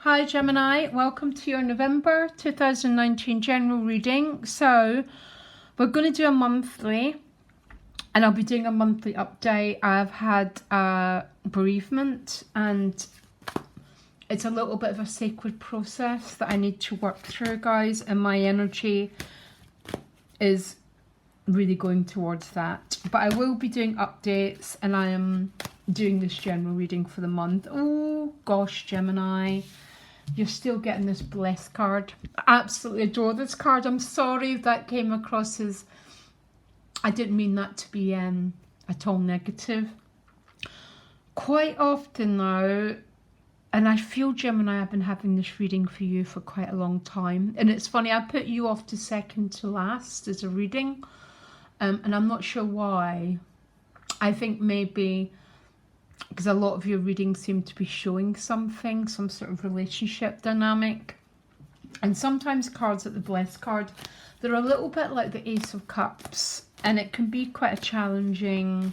Hi Gemini, welcome to your November 2019 general reading. So we're going to do a monthly, and I'll be doing a monthly update. I've had a bereavement and it's a little bit of a sacred process that I need to work through, guys, and my energy is really going towards that. But I will be doing updates, and I am doing this general reading for the month. Oh gosh, Gemini, you're still getting this blessed card. I absolutely adore this card. I'm sorry if that came across as, I didn't mean that to be at all negative. Quite often now, and I feel, Gemini, I've been having this reading for you for quite a long time. And it's funny, I put you off to second to last as a reading. And I'm not sure why. I think maybe because a lot of your readings seem to be showing something, some sort of relationship dynamic. And sometimes cards like the Blessed card, they're a little bit like the Ace of Cups. And it can be quite a challenging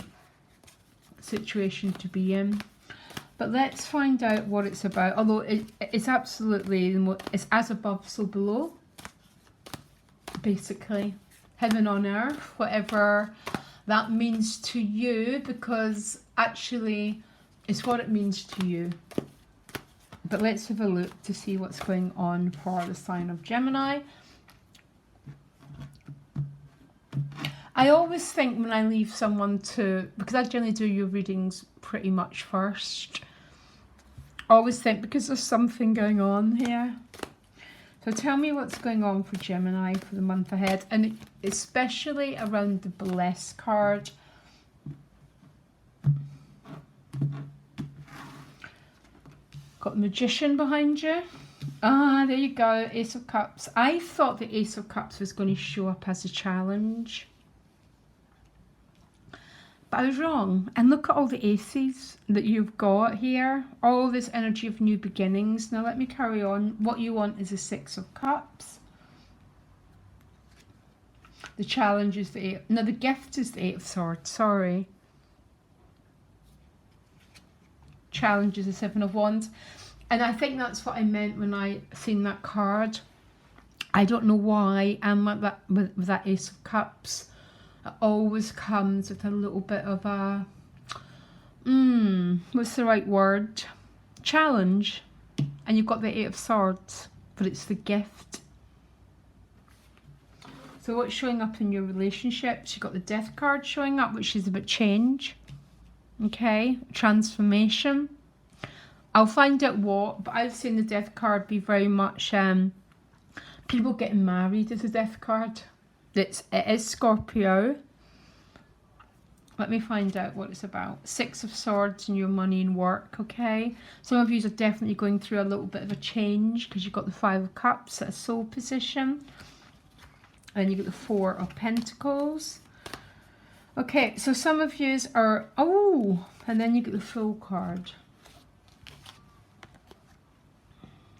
situation to be in. But let's find out what it's about. Although it's absolutely, it's as above, so below. Basically, heaven on earth, whatever that means to you, because actually it's what it means to you. But let's have a look to see what's going on for the sign of Gemini. I always think when I leave someone to, because I generally do your readings pretty much first, I always think, because there's something going on here. So tell me what's going on for Gemini for the month ahead, and especially around the Blessed card. Got the Magician behind you. Ah, there you go, Ace of Cups. I thought the Ace of Cups was going to show up as a challenge, but I was wrong. And look at all the aces that you've got here. All this energy of new beginnings. Now let me carry on. What you want is a Six of Cups. The challenge is the Eight. No, the gift is the Eight of Swords. Sorry. Challenge is the Seven of Wands. And I think that's what I meant when I seen that card. I don't know why. And like that, with that Ace of Cups, it always comes with a little bit of a, what's the right word? Challenge. And you've got the Eight of Swords, but it's the gift. So what's showing up in your relationships? You've got the Death card showing up, which is about change. Okay, transformation. I'll find out what, but I've seen the Death card be very much people getting married as a Death card. It is Scorpio. Let me find out what it's about. Six of Swords and your money and work, okay? Some of you are definitely going through a little bit of a change because you've got the Five of Cups at a soul position. And you've got the Four of Pentacles. Okay, so some of you are, and then you get the Fool card.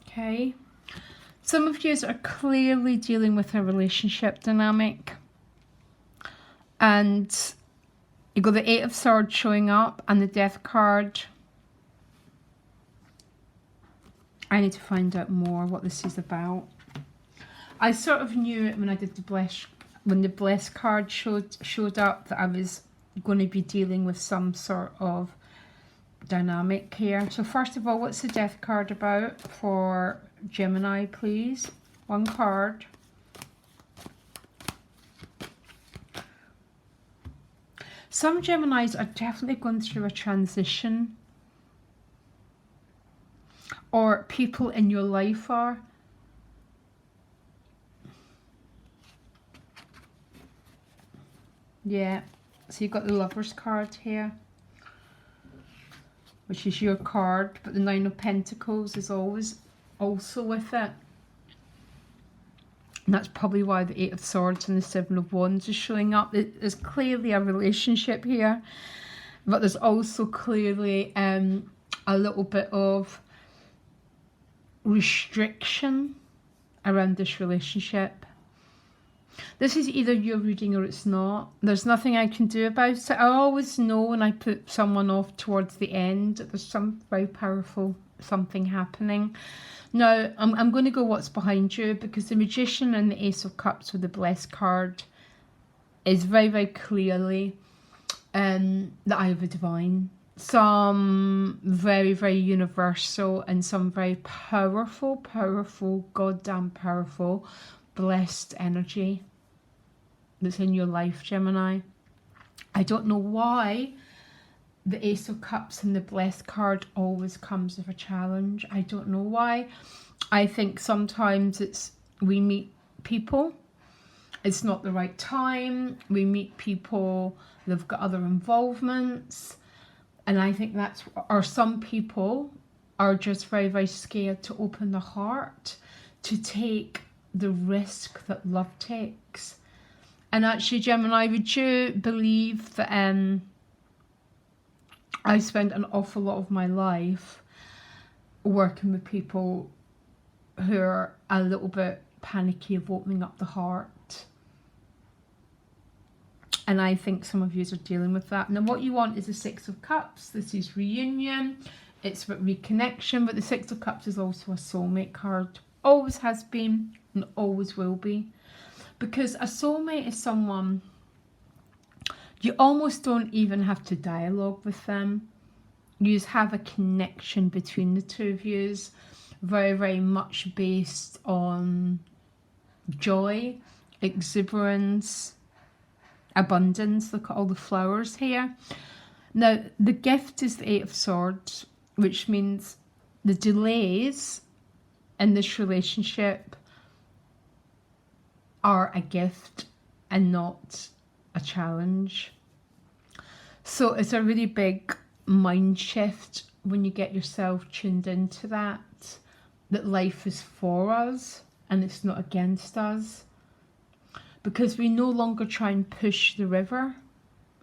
Okay. Some of you are clearly dealing with a relationship dynamic. And you got the Eight of Swords showing up and the Death card. I need to find out more what this is about. I sort of knew it when I did the Blessed card showed up, that I was going to be dealing with some sort of dynamic here. So first of all, what's the Death card about for Gemini, please? One card. Some Geminis are definitely going through a transition, or people in your life are. Yeah, so you've got the Lovers card here, which is your card, but the Nine of Pentacles is always also with it. And that's probably why the Eight of Swords and the Seven of Wands is showing up. There's clearly a relationship here, but there's also clearly a little bit of restriction around this relationship. This is either your reading or it's not. There's nothing I can do about it. I always know when I put someone off towards the end, there's some very powerful something happening. Now, I'm going to go what's behind you, because the Magician and the Ace of Cups with the Blessed card is very, very clearly the Eye of the Divine. Some very, very universal and some very powerful, goddamn powerful, blessed energy that's in your life, Gemini. I don't know why the Ace of Cups and the Blessed card always comes with a challenge. I don't know why. I think sometimes it's we meet people, it's not the right time. We meet people, they've got other involvements. And I think that's, or some people are just very, very scared to open the heart, to take the risk that love takes. And actually, Gemini, would you believe that I spent an awful lot of my life working with people who are a little bit panicky of opening up the heart. And I think some of you are dealing with that. Now, what you want is the Six of Cups. This is reunion. It's about reconnection. But the Six of Cups is also a soulmate card. Always has been and always will be. Because a soulmate is someone you almost don't even have to dialogue with them. You just have a connection between the two of you. Very, very much based on joy, exuberance, abundance. Look at all the flowers here. Now, the gift is the Eight of Swords, which means the delays in this relationship are a gift and not a challenge. So it's a really big mind shift when you get yourself tuned into that life is for us and it's not against us. Because we no longer try and push the river,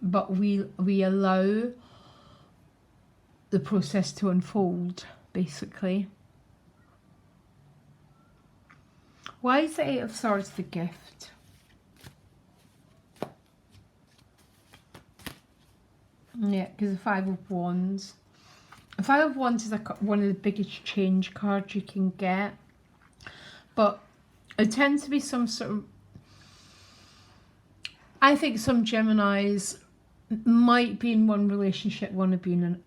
but we allow the process to unfold, basically. Why is the Eight of Swords the gift? Yeah, because the Five of Wands. The Five of Wands is one of the biggest change cards you can get. But it tends to be some sort of... I think some Geminis might be in one relationship, want to be in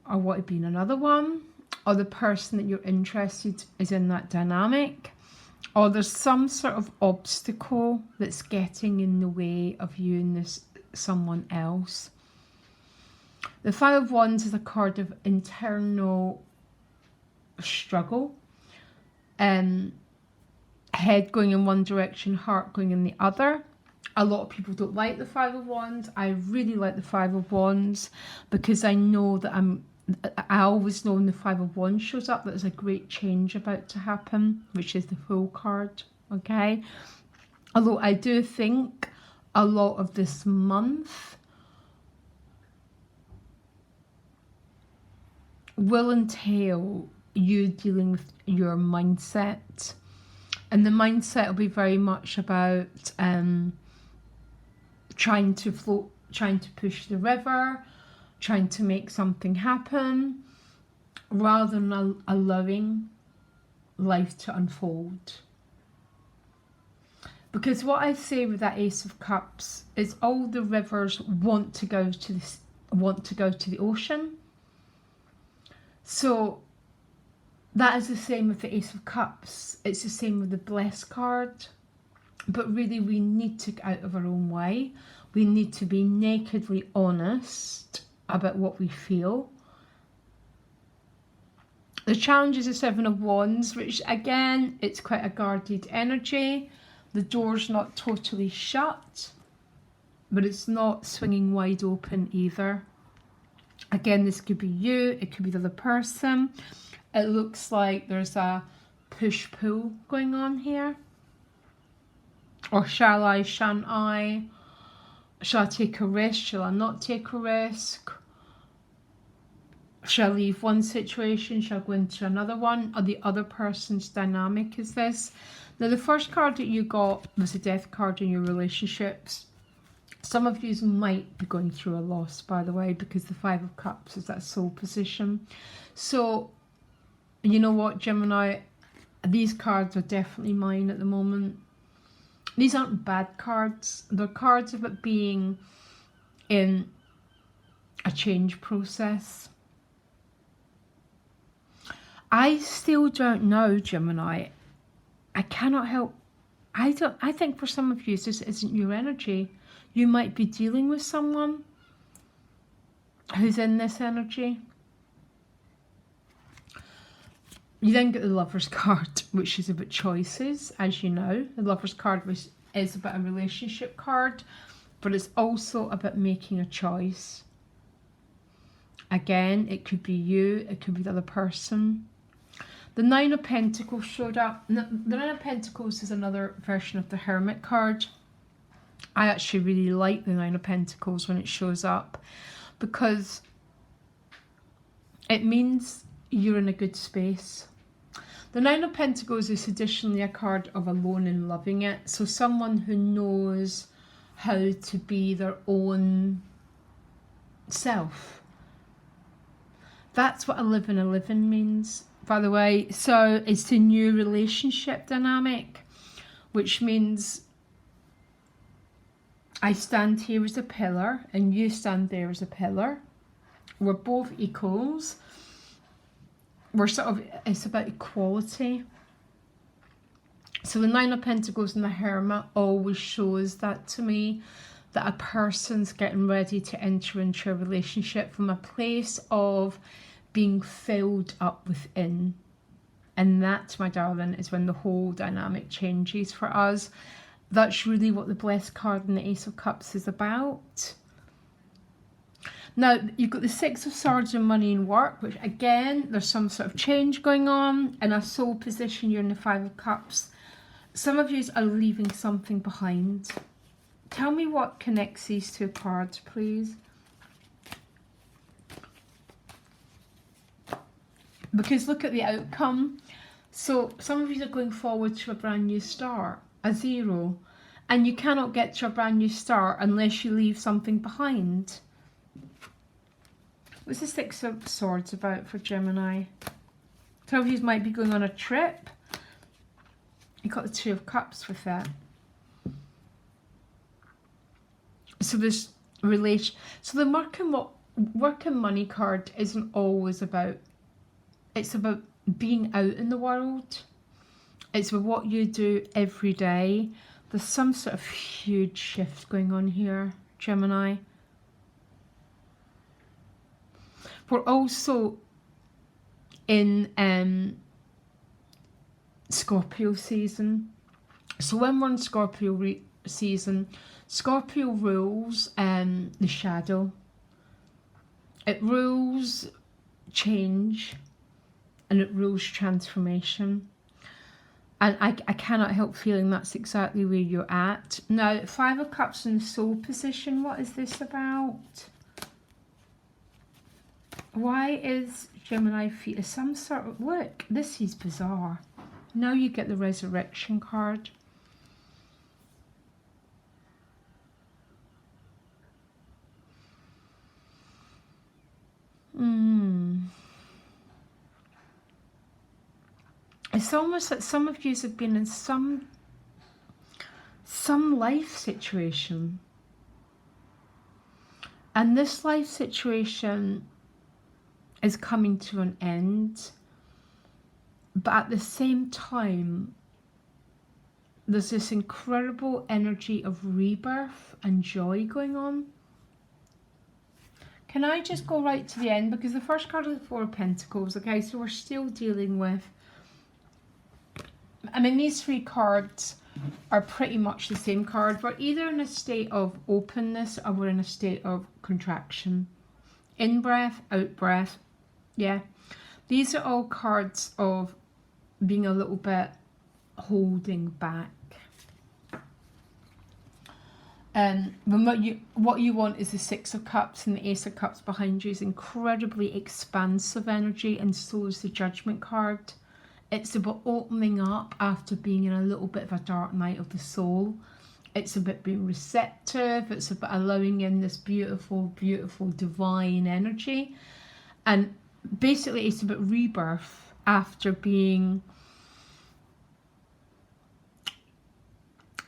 another one. Or the person that you're interested is in that dynamic. Or there's some sort of obstacle that's getting in the way of you and this someone else. The Five of Wands is a card of internal struggle. Head going in one direction, heart going in the other. A lot of people don't like the Five of Wands. I really like the Five of Wands because I know that I always know when the Five of Wands shows up that there's a great change about to happen, which is the Fool card, okay? Although I do think a lot of this month will entail you dealing with your mindset. And the mindset will be very much about trying to float, trying to push the river, trying to make something happen, rather than allowing life to unfold. Because what I say with that Ace of Cups is all the rivers want to go to the ocean. So that is the same with the Ace of Cups. It's the same with the Blessed card. But really, we need to get out of our own way. We need to be nakedly honest about what we feel. The challenge is the Seven of Wands, which again, it's quite a guarded energy. The door's not totally shut, but it's not swinging wide open either. Again, this could be you, it could be the other person. It looks like there's a push-pull going on here. Or shall I, shan't I? Shall I take a risk? Shall I not take a risk? Shall I leave one situation? Shall I go into another one? Or the other person's dynamic is this? Now, the first card that you got was the Death card in your relationships. Some of you might be going through a loss, by the way, because the Five of Cups is that soul position. So You know what, Gemini? These cards are definitely mine at the moment. These aren't bad cards. They're cards about being in a change process. I still don't know, Gemini. I cannot help. I think for some of you, this isn't your energy. You might be dealing with someone who's in this energy. You then get the Lover's card, which is about choices, as you know. The Lover's card is about a relationship card, but it's also about making a choice. Again, it could be you, it could be the other person. The Nine of Pentacles showed up. The Nine of Pentacles is another version of the Hermit card. I actually really like the Nine of Pentacles when it shows up, because it means you're in a good space. The Nine of Pentacles is traditionally a card of alone and loving it. So someone who knows how to be their own self. That's what a living means, by the way. So it's the new relationship dynamic, which means I stand here as a pillar and you stand there as a pillar. We're both equals. We're sort of, it's about equality. So the Nine of Pentacles and the Hermit always shows that to me, that a person's getting ready to enter into a relationship from a place of being filled up within. And that, my darling, is when the whole dynamic changes for us. That's really what the Blessed card and the Ace of Cups is about. Now, you've got the Six of Swords and money and work, which again, there's some sort of change going on. In a soul position, you're in the Five of Cups. Some of you are leaving something behind. Tell me what connects these two cards, please. Because look at the outcome. So some of you are going forward to a brand new start, a zero. And you cannot get to a brand new start unless you leave something behind. What's the Six of Swords about for Gemini? Some of you might be going on a trip. You got the Two of Cups with that. So this relation. So the work and money card isn't always about. It's about being out in the world. It's about what you do every day. There's some sort of huge shift going on here, Gemini. We're also in Scorpio season. So when we're in Scorpio season, Scorpio rules the shadow. It rules change and it rules transformation. And I cannot help feeling that's exactly where you're at. Now, Five of Cups in the soul position, what is this about? Why is Gemini feet some sort of, look, this is bizarre. Now you get the Resurrection card. It's almost like some of you have been in some life situation. And this life situation is coming to an end. But at the same time, there's this incredible energy of rebirth and joy going on. Can I just go right to the end? Because the first card is the Four of Pentacles. Okay, so we're still dealing with, I mean, these three cards are pretty much the same card. We're either in a state of openness or we're in a state of contraction. In breath, out breath. Yeah. These are all cards of being a little bit holding back. And what you want is the Six of Cups, and the Ace of Cups behind you is incredibly expansive energy, and so is the Judgment card. It's about opening up after being in a little bit of a dark night of the soul. It's about being receptive. It's about allowing in this beautiful, beautiful divine energy. And basically it's about rebirth. after being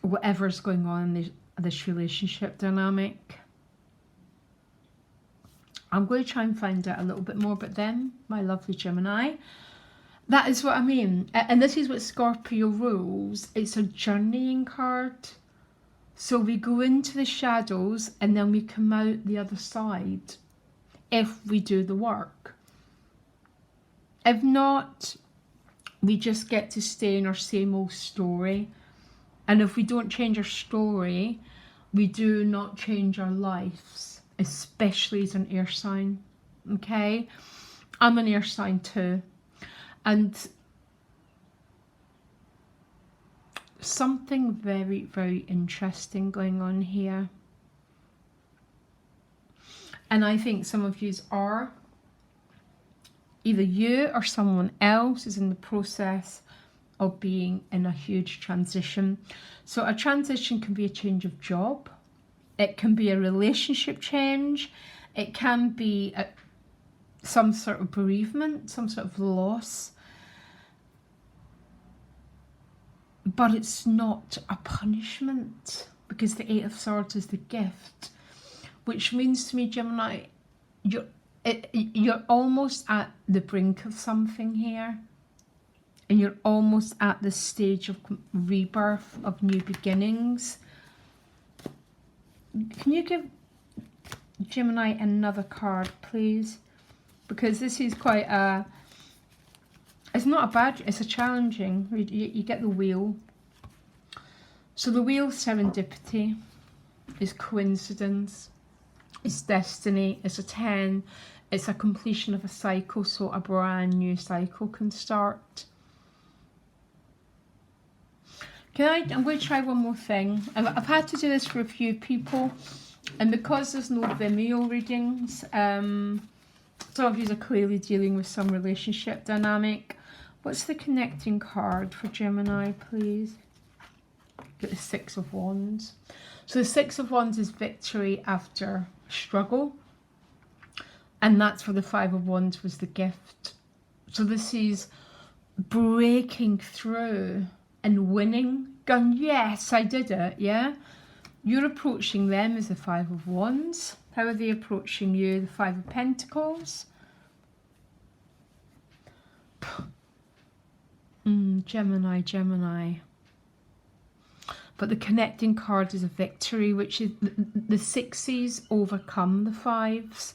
whatever's going on in this relationship dynamic. I'm going to try and find out a little bit more about them, my lovely Gemini. That is what I mean. And this is what Scorpio rules. It's a journeying card. So we go into the shadows and then we come out the other side if we do the work. If not, we just get to stay in our same old story. And if we don't change our story, we do not change our lives, especially as an air sign. Okay? I'm an air sign too. And something very, very interesting going on here. And I think some of you are, either you or someone else is in the process of being in a huge transition. So a transition can be a change of job. It can be a relationship change. It can be some sort of bereavement, some sort of loss. But it's not a punishment, because the Eight of Swords is the gift, which means to me, Gemini, you're almost at the brink of something here, and you're almost at the stage of rebirth, of new beginnings. Can you give Gemini another card, please? Because this is quite a... It's not a bad, it's a challenging. You get the wheel. So the wheel, serendipity, is coincidence, it's destiny, it's a 10, it's a completion of a cycle, so a brand new cycle can start. I'm going to try one more thing. I've had to do this for a few people, and because there's no Vimeo readings, some of you are clearly dealing with some relationship dynamic. What's the connecting card for Gemini, please? Get the Six of Wands. So the Six of Wands is victory after struggle. And that's where the Five of Wands was the gift. So this is breaking through and winning. Going, yes, I did it, yeah? You're approaching them as the Five of Wands. How are they approaching you? The Five of Pentacles. Gemini. But the connecting card is a victory, which is the sixes overcome the fives.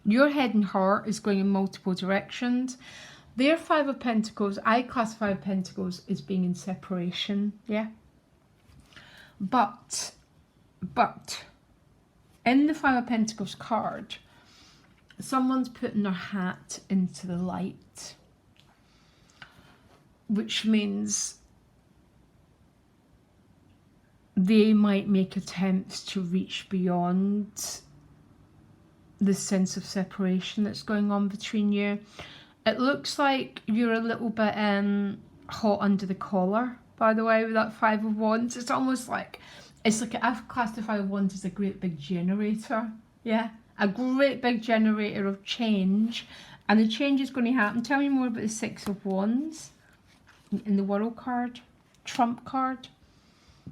Your head and heart is going in multiple directions. Their Five of Pentacles, I classify Pentacles as being in separation, yeah? But in the Five of Pentacles card, someone's putting their hat into the light, which means they might make attempts to reach beyond the sense of separation that's going on between you. It looks like you're a little bit hot under the collar, by the way, with that Five of Wands. It's almost like, I've classed the Five of Wands as a great big generator, yeah? A great big generator of change, and the change is going to happen. Tell me more about the Six of Wands in the World card, Trump card,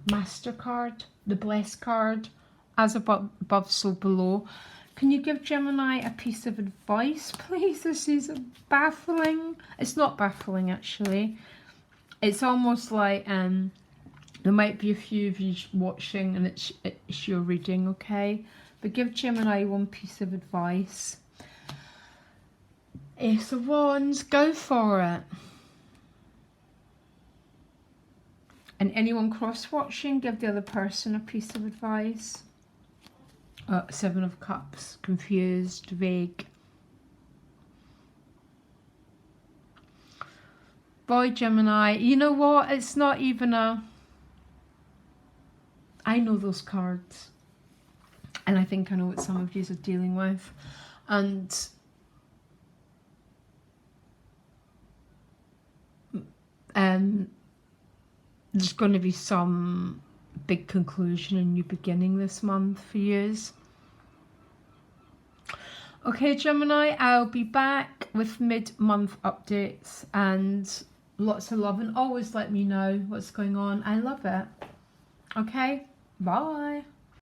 Master card, the Blessed card, as above so below. Can you give Gemini a piece of advice, please? This is baffling. It's not baffling, actually. It's almost like there might be a few of you watching and it's your reading, okay? But give Gemini one piece of advice. Ace of Wands, go for it. And anyone cross-watching, give the other person a piece of advice. Seven of Cups, confused, vague. Boy, Gemini, you know what? It's not even a... I know those cards. And I think I know what some of you are dealing with. And... there's going to be some big conclusion and new beginning this month for you. Okay, Gemini, I'll be back with mid-month updates and lots of love, and always let me know what's going on. I love it. Okay, bye.